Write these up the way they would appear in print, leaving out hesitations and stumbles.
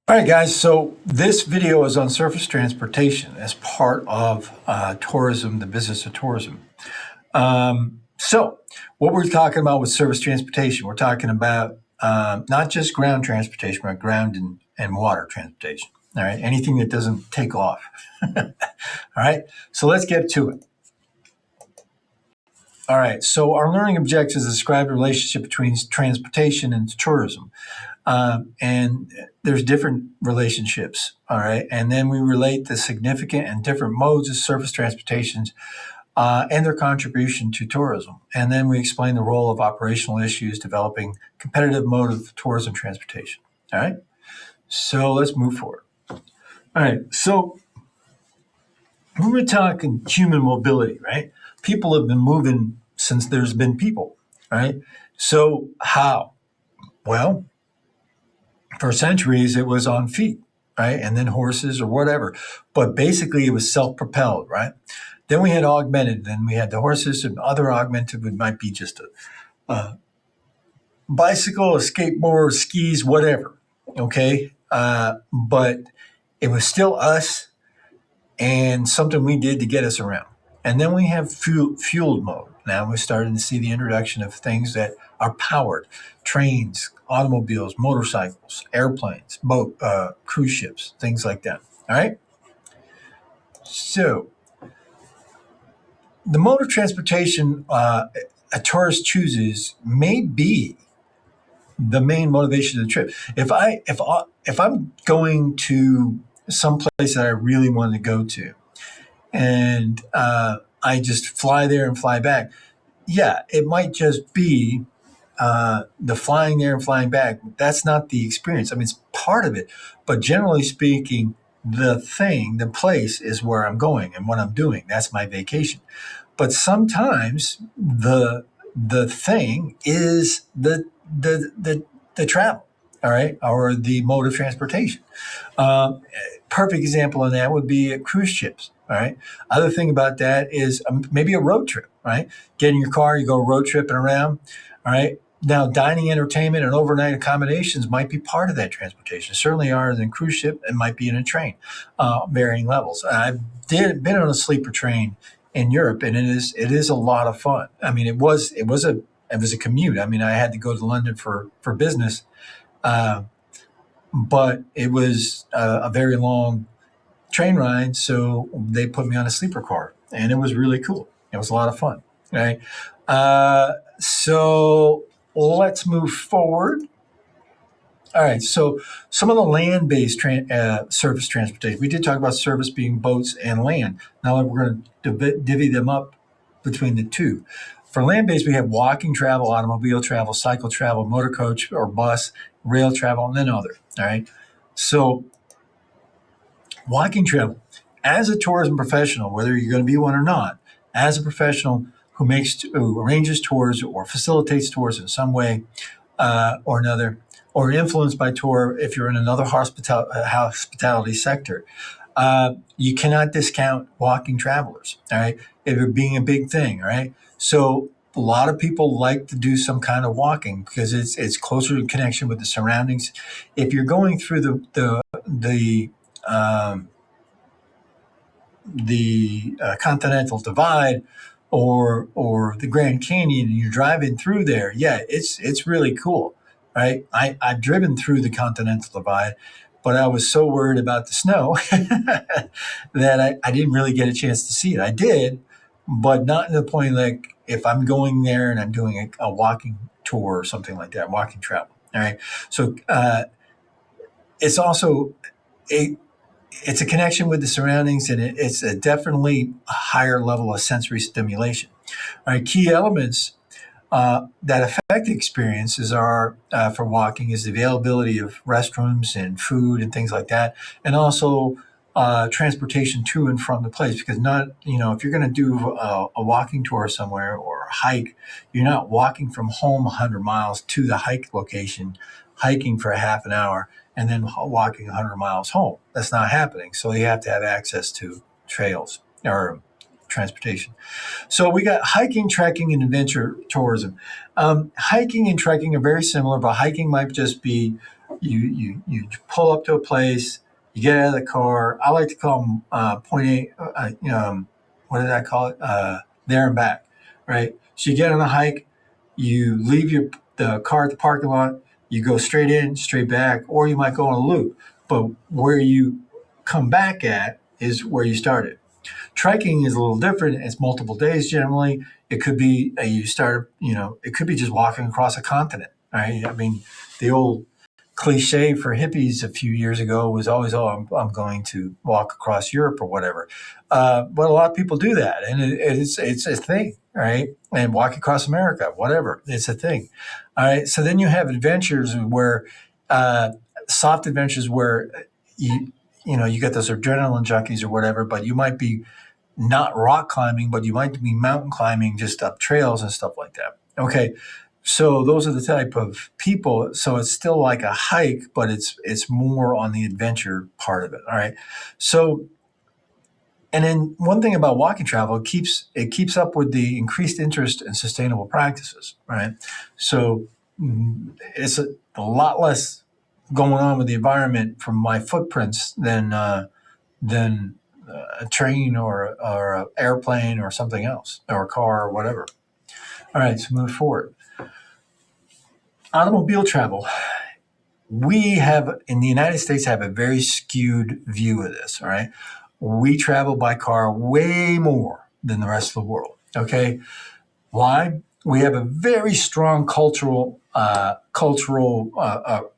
All right, guys, so this video is on surface transportation as part of tourism, the business of tourism. So what we're talking about with surface transportation, we're talking about not just ground transportation, but ground and water transportation. All right, anything that doesn't take off. All right, so let's get to it. All right, so our learning objectives describe the relationship between transportation and tourism. And there's different relationships, all right? And then we relate the significant and different modes of surface transportations and their contribution to tourism. And then we explain the role of operational issues developing competitive mode of tourism transportation, all right? So let's move forward. All right, so we're talking human mobility, right? People have been moving since there's been people, right? So how? Well, for centuries, it was on feet, right? And then horses or whatever. But basically, it was self-propelled, right? Then we had augmented. Then we had the horses and other augmented. It might be just a bicycle, a skateboard, skis, whatever, okay? But it was still us and something we did to get us around. And then we have fueled mode. Now we're starting to see the introduction of things that are powered: trains, automobiles, motorcycles, airplanes, boat, cruise ships, things like that. All right. So the mode of transportation a tourist chooses may be the main motivation of the trip. If I'm going to some place that I really want to go to, and I just fly there and fly back. Yeah, it might just be the flying there and flying back. That's not the experience. I mean, it's part of it, but generally speaking, the place is where I'm going and what I'm doing. That's my vacation. But sometimes the thing is the travel, all right, or the mode of transportation. Perfect example of that would be cruise ships. All right. Other thing about that is maybe a road trip, right? Get in your car, you go road tripping around. All right. Now, dining, entertainment, and overnight accommodations might be part of that transportation. Certainly are in a cruise ship and might be in a train, varying levels. I've been on a sleeper train in Europe, and it is a lot of fun. I mean, it was a commute. I mean, I had to go to London for business, uh, but it was a very long train ride, so they put me on a sleeper car, and it was really cool. It was a lot of fun. Right. So let's move forward. All right. So some of the land-based surface transportation. We did talk about service being boats and land. Now we're going to divvy them up between the two. For land-based, we have walking travel, automobile travel, cycle travel, motor coach or bus, rail travel, and then other. All right. So walking travel. As a tourism professional, whether you're going to be one or not, as a professional who arranges tours or facilitates tours in some way or another, or influenced by tour, if you're in another hospitality sector, you cannot discount walking travelers. All right, if it being a big thing. All right, so a lot of people like to do some kind of walking because it's closer in connection with the surroundings. If you're going through um, the Continental Divide or the Grand Canyon, and you're driving through there, yeah, it's really cool, right? I've driven through the Continental Divide, but I was so worried about the snow that I didn't really get a chance to see it. I did, but not to the point like if I'm going there and I'm doing a walking tour or something like that, walking travel. All right, so it's also a it's a connection with the surroundings, and it's definitely a higher level of sensory stimulation. All right, key elements that affect the experiences are for walking is the availability of restrooms and food and things like that, and also transportation to and from the place. Because not, if you're going to do a walking tour somewhere or a hike, you're not walking from home 100 miles to the hike location, hiking for a half an hour, and then walking 100 miles home. That's not happening. So you have to have access to trails or transportation. So we got hiking, trekking, and adventure tourism. Hiking and trekking are very similar, but hiking might just be, you pull up to a place, you get out of the car. I like to call them point A. What did I call it? There and back, right? So you get on a hike, you leave the car at the parking lot, you go straight in, straight back, or you might go on a loop. But where you come back at is where you started. Trekking is a little different. It's multiple days generally. It could be it could be just walking across a continent, right? I mean, the old cliche for hippies a few years ago was always, "Oh, I'm going to walk across Europe or whatever." But a lot of people do that, and it's a thing, right? And walk across America, whatever, it's a thing. All right. So then you have adventures where uh, soft adventures where you get those adrenaline junkies or whatever, but you might be not rock climbing, but you might be mountain climbing just up trails and stuff like that. Okay. So those are the type of people. So it's still like a hike, but it's more on the adventure part of it. All right. So and then one thing about walking travel, it keeps up with the increased interest in sustainable practices, right? So it's a lot less going on with the environment from my footprints than a train or an airplane or something else or a car or whatever. All right, so move forward. Automobile travel. We have in the United States have a very skewed view of this. All right, we travel by car way more than the rest of the world. Okay, why? We have a very strong cultural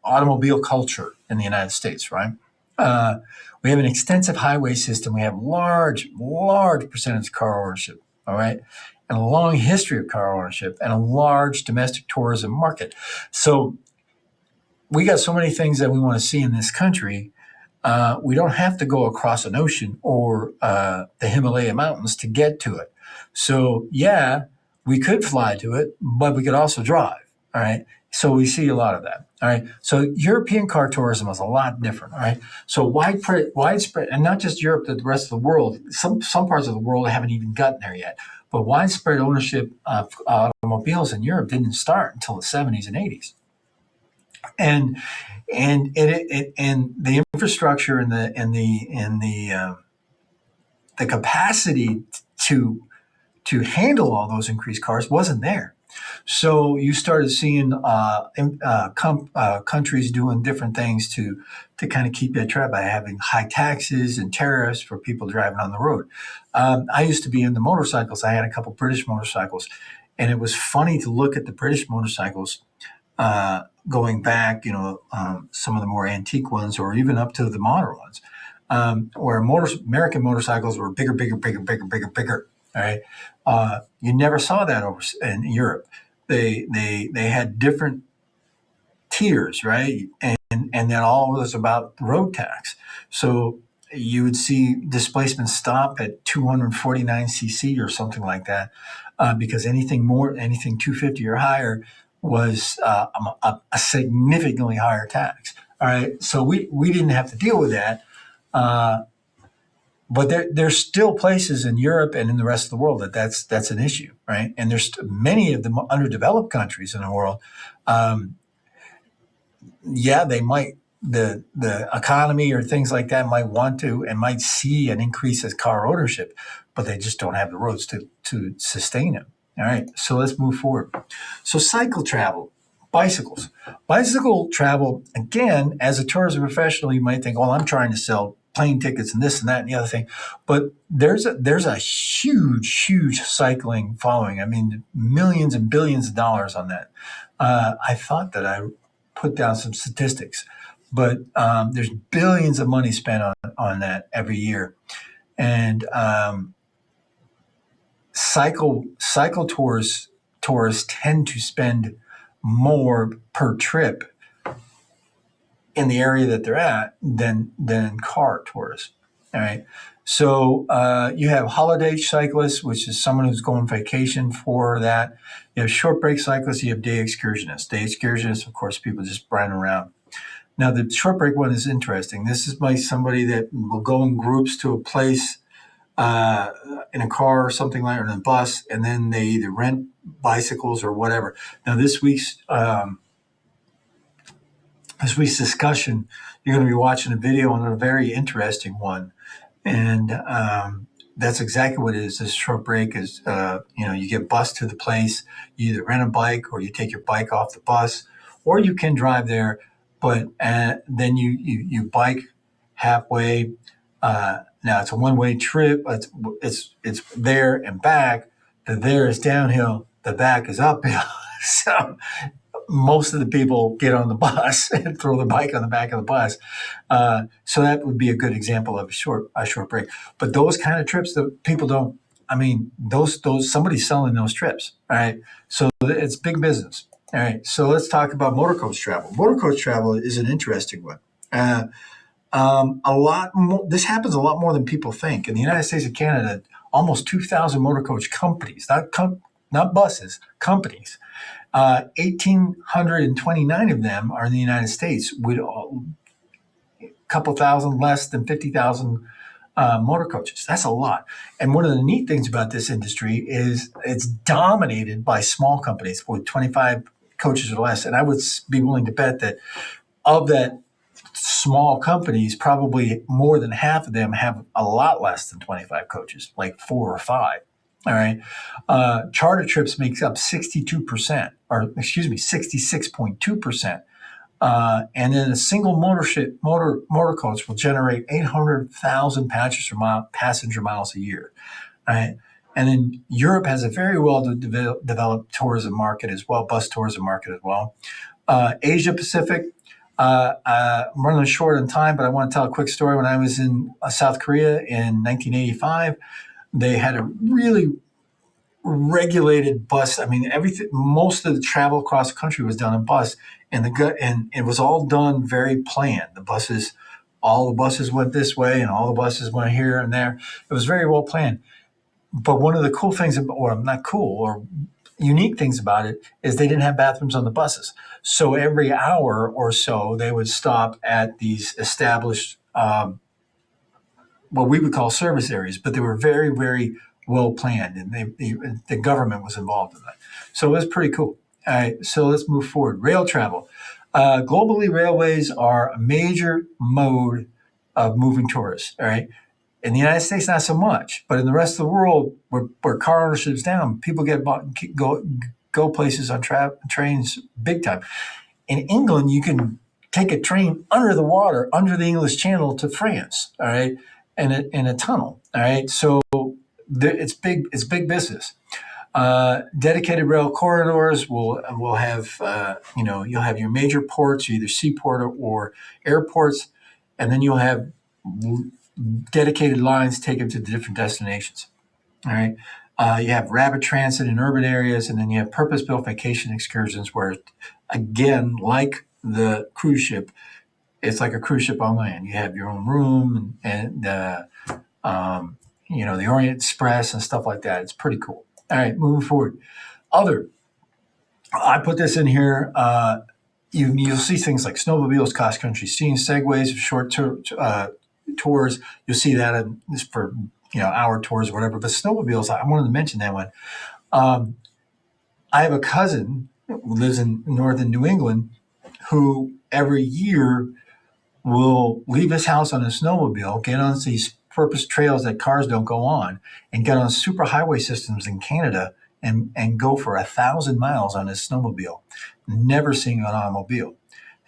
automobile culture in the United States, right? Uh, we have an extensive highway system. We have large percentage of car ownership, all right, and a long history of car ownership and a large domestic tourism market. So we got so many things that we want to see in this country. We don't have to go across an ocean or the Himalaya mountains to get to it. So yeah, we could fly to it, but we could also drive. All right. So we see a lot of that. All right. So European car tourism is a lot different. All right. So widespread, and not just Europe, but the rest of the world. Some parts of the world haven't even gotten there yet. But widespread ownership of automobiles in Europe didn't start until the 70s and 80s. And and the infrastructure and the capacity to handle all those increased cars wasn't there. So you started seeing countries doing different things to kind of keep that track by having high taxes and tariffs for people driving on the road. I used to be into motorcycles. I had a couple British motorcycles, and it was funny to look at the British motorcycles going back, some of the more antique ones, or even up to the modern ones, where American motorcycles were bigger, bigger, bigger, bigger, bigger, bigger. All right, you never saw that over in Europe. They had different tiers, right, and then all was about road tax. So you would see displacement stop at 249 cc or something like that, because anything 250 or higher was a significantly higher tax. All right, so we didn't have to deal with that. Uh, but there's still places in Europe and in the rest of the world that's an issue, right? And there's many of the underdeveloped countries in the world. Um, yeah, they might the economy or things like that might want to and might see an increase as car ownership, but they just don't have the roads to sustain it. All right, so let's move forward. So cycle travel, bicycles, bicycle travel again. As a tourism professional, you might think, "Well, I'm trying to sell plane tickets and this and that and the other thing," but there's a huge cycling following. I mean, millions and billions of dollars on that. I thought that I put down some statistics, but there's billions of money spent on that every year, and cycle tourists tend to spend more per trip in the area that they're at than car tourists. All right. So you have holiday cyclists, which is someone who's going on vacation for that. You have short break cyclists. You have day excursionists. Day excursionists, of course, people just running around. Now, the short break one is interesting. This is by somebody that will go in groups to a place uh, in a car or something like, or in a bus, and then they either rent bicycles or whatever. Now, this week's this week's discussion, you're going to be watching a video on a very interesting one. And that's exactly what it is. This short break is, you get bused to the place. You either rent a bike or you take your bike off the bus, or you can drive there. But then you bike halfway. Now it's a one-way trip. It's there and back. The there is downhill. The back is uphill. So most of the people get on the bus and throw the bike on the back of the bus. So that would be a good example of a short break. But those kind of trips that people don't, I mean, those somebody's selling those trips, all right? So it's big business. All right. So let's talk about motor coach travel. Motor coach travel is an interesting one. A lot more, this happens a lot more than people think. In the United States and Canada, almost 2,000 motor coach companies, not buses, companies. 1,829 of them are in the United States, with a couple thousand less than 50,000 motor coaches. That's a lot. And one of the neat things about this industry is it's dominated by small companies with 25 coaches or less. And I would be willing to bet that of that small companies, probably more than half of them have a lot less than 25 coaches, like 4 or 5. All right. Charter trips makes up 62%, or excuse me, 66.2%. And then a single motor coach will generate 800,000 passenger miles a year. All right. And then Europe has a very well developed tourism market as well, bus tourism market as well. Asia Pacific, I'm running short on time, but I want to tell a quick story. When I was in South Korea in 1985, they had a really regulated bus. I mean, everything. Most of the travel across the country was done in bus, and it was all done very planned. All the buses went this way, and all the buses went here and there. It was very well planned. But one of the cool things, or not cool, or unique things about it, is they didn't have bathrooms on the buses. So every hour or so, they would stop at these established, what we would call service areas, but they were very, very well planned, and the government was involved in that. So it was pretty cool. All right, so let's move forward. Rail travel. Globally, railways are a major mode of moving tourists. All right. In the United States, not so much, but in the rest of the world, where car ownership's down, people go places on trains big time. In England, you can take a train under the water, under the English Channel to France. All right, in a tunnel. All right, so it's big. It's big business. Dedicated rail corridors will have you'll have your major ports, either seaport or airports, and then you'll have dedicated lines take them to the different destinations. All right. You have rapid transit in urban areas, and then you have purpose-built vacation excursions where, again, like the cruise ship, it's like a cruise ship on land. You have your own room and the Orient Express and stuff like that. It's pretty cool. All right, moving forward. I put this in here. You'll see things like snowmobiles, cross-country skiing, segways, short tours. You'll see that for hour tours or whatever. But snowmobiles, I wanted to mention that one. I have a cousin who lives in northern New England who every year will leave his house on a snowmobile, get on these purpose trails that cars don't go on, and get on super highway systems in Canada and go for 1,000 miles on his snowmobile, never seeing an automobile.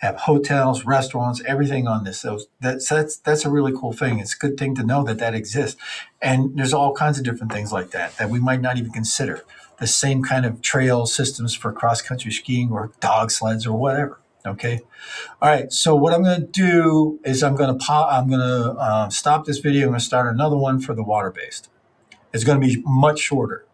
Have hotels, restaurants, everything on this. So that's a really cool thing. It's a good thing to know that exists. And there's all kinds of different things like that we might not even consider. The same kind of trail systems for cross-country skiing or dog sleds or whatever. Okay. All right. So what I'm going to do is I'm going to stop this video. I'm going to start another one for the water-based. It's going to be much shorter.